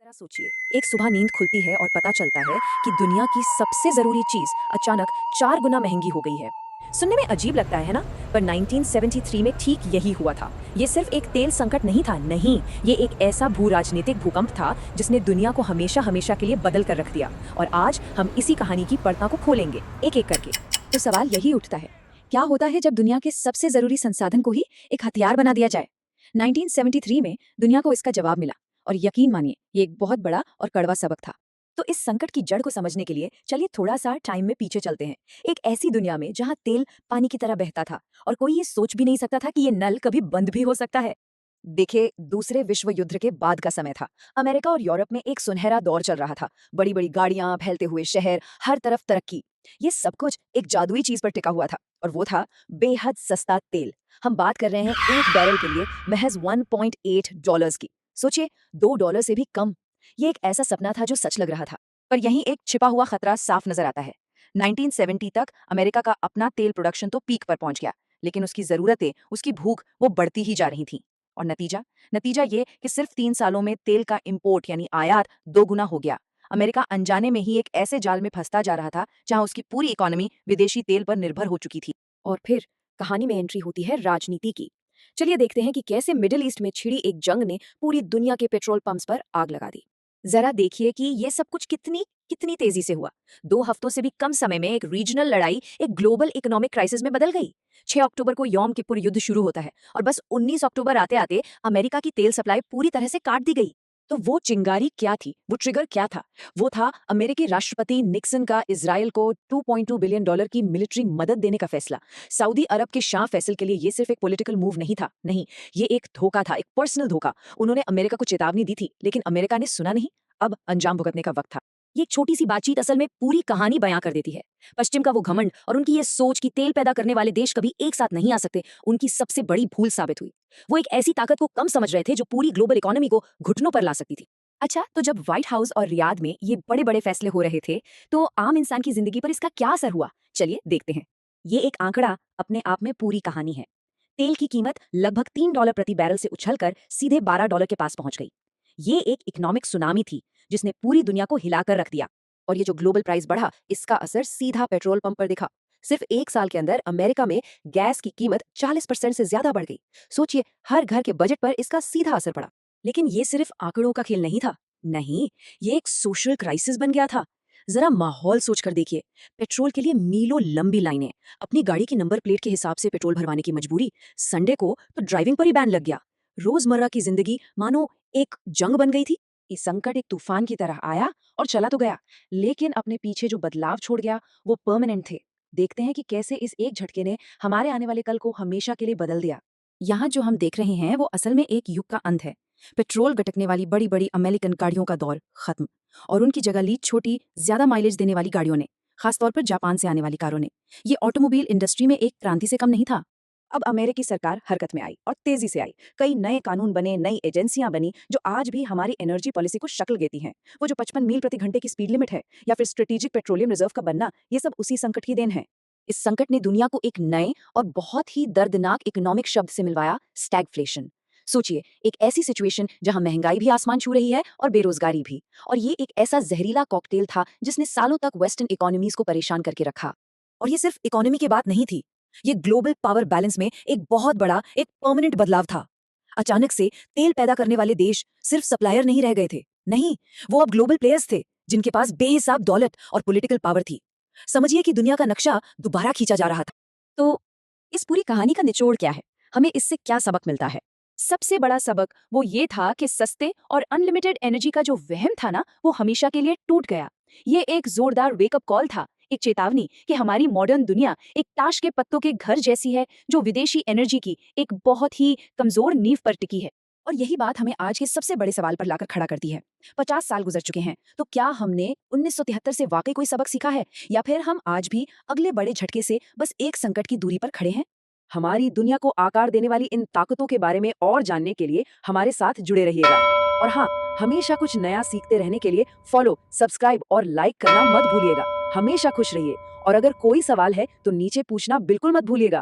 जरा सोचिए, एक सुबह नींद खुलती है और पता चलता है कि दुनिया की सबसे जरूरी चीज अचानक 4 गुना महंगी हो गई है। सुनने में अजीब लगता है ना? पर 1973 में ठीक यही हुआ था। ये सिर्फ एक तेल संकट नहीं था, नहीं, ये एक ऐसा भू राजनीतिक भूकंप था जिसने दुनिया को हमेशा हमेशा के लिए बदल कर रख दिया। और आज हम इसी कहानी की पड़ता को खोलेंगे, एक एक करके। तो सवाल यही उठता है, क्या होता है जब दुनिया के सबसे जरूरी संसाधन को ही एक हथियार बना दिया जाए? 1973 में दुनिया को इसका जवाब मिला। और यकीन मानिए, ये एक बहुत बड़ा और कड़वा सबक था। तो इस संकट की जड़ को समझने के लिए चलिए थोड़ा सा टाइम में पीछे चलते हैं। एक ऐसी दुनिया में जहां तेल पानी की तरह बहता था और कोई ये सोच भी नहीं सकता था कि ये नल कभी बंद भी हो सकता है। देखिए, दूसरे विश्व युद्ध के बाद का समय था। अमेरिका और यूरोप में एक सुनहरा दौर चल रहा था। बड़ी बड़ी गाड़ियां, फैलते हुए शहर, हर तरफ तरक्की। ये सब कुछ एक जादुई चीज पर टिका हुआ था, और वो था बेहद सस्ता तेल। हम बात कर रहे हैं एक बैरल के लिए महज $1.8 की। सोचिए, $2 से भी कम। ये एक ऐसा सपना था जो सच लग रहा था। पर यहीं एक छिपा हुआ खतरा साफ नजर आता है। 1970 तक अमेरिका का अपना तेल प्रोडक्शन तो पीक पर पहुंच गया, लेकिन उसकी जरूरतें, उसकी भूख, वो बढ़ती ही जा रही थी। और नतीजा नतीजा ये कि सिर्फ 3 सालों में तेल का इंपोर्ट यानी आयात 2 गुना हो गया। अमेरिका अनजाने में ही एक ऐसे जाल में फंसता जा रहा था जहां उसकी पूरी इकोनॉमी विदेशी तेल पर निर्भर हो चुकी थी। और फिर कहानी में एंट्री होती है राजनीति की। चलिए देखते हैं कि कैसे मिडिल ईस्ट में छिड़ी एक जंग ने पूरी दुनिया के पेट्रोल पंप्स पर आग लगा दी। जरा देखिए कि ये सब कुछ कितनी कितनी तेजी से हुआ। 2 हफ्तों से भी कम समय में एक रीजनल लड़ाई एक ग्लोबल इकोनॉमिक क्राइसिस में बदल गई। 6 अक्टूबर को यौम किपुर युद्ध शुरू होता है और बस 19 अक्टूबर आते आते अमेरिका की तेल सप्लाई पूरी तरह से काट दी गई। तो वो चिंगारी क्या थी, वो ट्रिगर क्या था? वो था अमेरिकी राष्ट्रपति निक्सन का इजराइल को $2.2 बिलियन की मिलिट्री मदद देने का फैसला। सऊदी अरब के शाह फैसल के लिए ये सिर्फ एक पॉलिटिकल मूव नहीं था, नहीं, ये एक धोखा था, एक पर्सनल धोखा। उन्होंने अमेरिका को चेतावनी दी थी, लेकिन अमेरिका ने सुना नहीं। अब अंजाम भुगतने का वक्त था। ये एक छोटी सी बातचीत असल में पूरी कहानी बयां कर देती है। पश्चिम का वो घमंड और उनकी ये सोच कि तेल पैदा करने वाले देश कभी एक साथ नहीं आ सकते, उनकी सबसे बड़ी भूल साबित हुई। वो एक ऐसी ताकत को कम समझ रहे थे जो पूरी ग्लोबल इकोनॉमी को घुटनों पर ला सकती थी। अच्छा, तो जब व्हाइट हाउस और रियाद में ये बड़े बड़े फैसले हो रहे थे, तो आम इंसान की जिंदगी पर इसका क्या असर हुआ? चलिए देखते हैं। ये एक आंकड़ा अपने आप में पूरी कहानी है। तेल की कीमत लगभग $3 प्रति बैरल से उछलकर सीधे $12 के पास पहुंच गई। ये एक इकोनॉमिक सुनामी थी जिसने पूरी दुनिया को हिलाकर रख दिया। और ये जो ग्लोबल प्राइस बढ़ा, इसका असर सीधा पेट्रोल पंप पर दिखा। सिर्फ 1 साल के अंदर अमेरिका में गैस की कीमत 40% से ज्यादा बढ़ गई। सोचिए, हर घर के बजट पर इसका सीधा असर पड़ा। लेकिन ये सिर्फ आंकड़ों का खेल नहीं था, नहीं, ये एक सोशल क्राइसिस बन गया था। जरा माहौल सोचकर देखिए। पेट्रोल के लिए मीलों लंबी लाइनें, अपनी गाड़ी की नंबर प्लेट के हिसाब से पेट्रोल भरवाने की मजबूरी, संडे को तो ड्राइविंग पर ही बैन लग गया। रोजमर्रा की जिंदगी मानो एक जंग बन गई थी। ये संकट एक तूफान की तरह आया और चला तो गया, लेकिन अपने पीछे जो बदलाव छोड़ गया वो परमानेंट थे। देखते हैं कि कैसे इस एक झटके ने हमारे आने वाले कल को हमेशा के लिए बदल दिया। यहाँ जो हम देख रहे हैं वो असल में एक युग का अंत है। पेट्रोल गटकने वाली बड़ी बड़ी अमेरिकन गाड़ियों का दौर खत्म, और उनकी जगह ली छोटी, ज्यादा माइलेज देने वाली गाड़ियों ने, खासतौर पर जापान से आने वाली कारों ने। ये ऑटोमोबाइल इंडस्ट्री में एक क्रांति से कम नहीं था। अब अमेरिकी सरकार हरकत में आई और तेजी से आई। कई नए कानून बने, नई एजेंसियां बनी जो आज भी हमारी एनर्जी पॉलिसी को शक्ल देती हैं। वो जो 55 मील प्रति घंटे की स्पीड लिमिट है या फिर स्ट्रेटेजिक पेट्रोलियम रिजर्व का बनना, ये सब उसी संकट की देन है। इस संकट ने दुनिया को एक नए और बहुत ही दर्दनाक इकोनॉमिक शब्द से मिलवाया, स्टैगफ्लेशन। सोचिए, एक ऐसी सिचुएशन जहां महंगाई भी आसमान छू रही है और बेरोजगारी भी। और ये एक ऐसा जहरीला कॉकटेल था जिसने सालों तक वेस्टर्न इकोनॉमीज को परेशान करके रखा। और ये सिर्फ इकोनॉमी की बात नहीं थी, ये ग्लोबल पावर बैलेंस में एक बहुत बड़ा, एक परमानेंट बदलाव था। अचानक से तेल पैदा करने वाले देश सिर्फ सप्लायर नहीं रह गए थे, नहीं, वो अब ग्लोबल प्लेयर्स थे जिनके पास बेहिसाब दौलत और पॉलिटिकल पावर थी। समझिए कि दुनिया का नक्शा दोबारा खींचा जा रहा था। तो इस पूरी कहानी का निचोड़ क्या है? हमें इससे क्या सबक मिलता है? सबसे बड़ा सबक वो ये था कि सस्ते और अनलिमिटेड एनर्जी का जो वहम था ना, वो हमेशा के लिए टूट गया। ये एक जोरदार वेकअप कॉल था, एक चेतावनी कि हमारी मॉडर्न दुनिया एक ताश के पत्तों के घर जैसी है जो विदेशी एनर्जी की एक बहुत ही कमजोर नींव पर टिकी है। और यही बात हमें आज के सबसे बड़े सवाल पर लाकर खड़ा करती है। 50 साल गुजर चुके हैं, तो क्या हमने 1973 से वाकई कोई सबक सीखा है, या फिर हम आज भी अगले बड़े झटके से बस एक संकट की दूरी पर खड़े हैं? हमारी दुनिया को आकार देने वाली इन ताकतों के बारे में और जानने के लिए हमारे साथ जुड़े रहिएगा। और हाँ, हमेशा कुछ नया सीखते रहने के लिए फॉलो, सब्सक्राइब और लाइक करना मत भूलिएगा। हमेशा खुश रहिए, और अगर कोई सवाल है तो नीचे पूछना बिल्कुल मत भूलिएगा।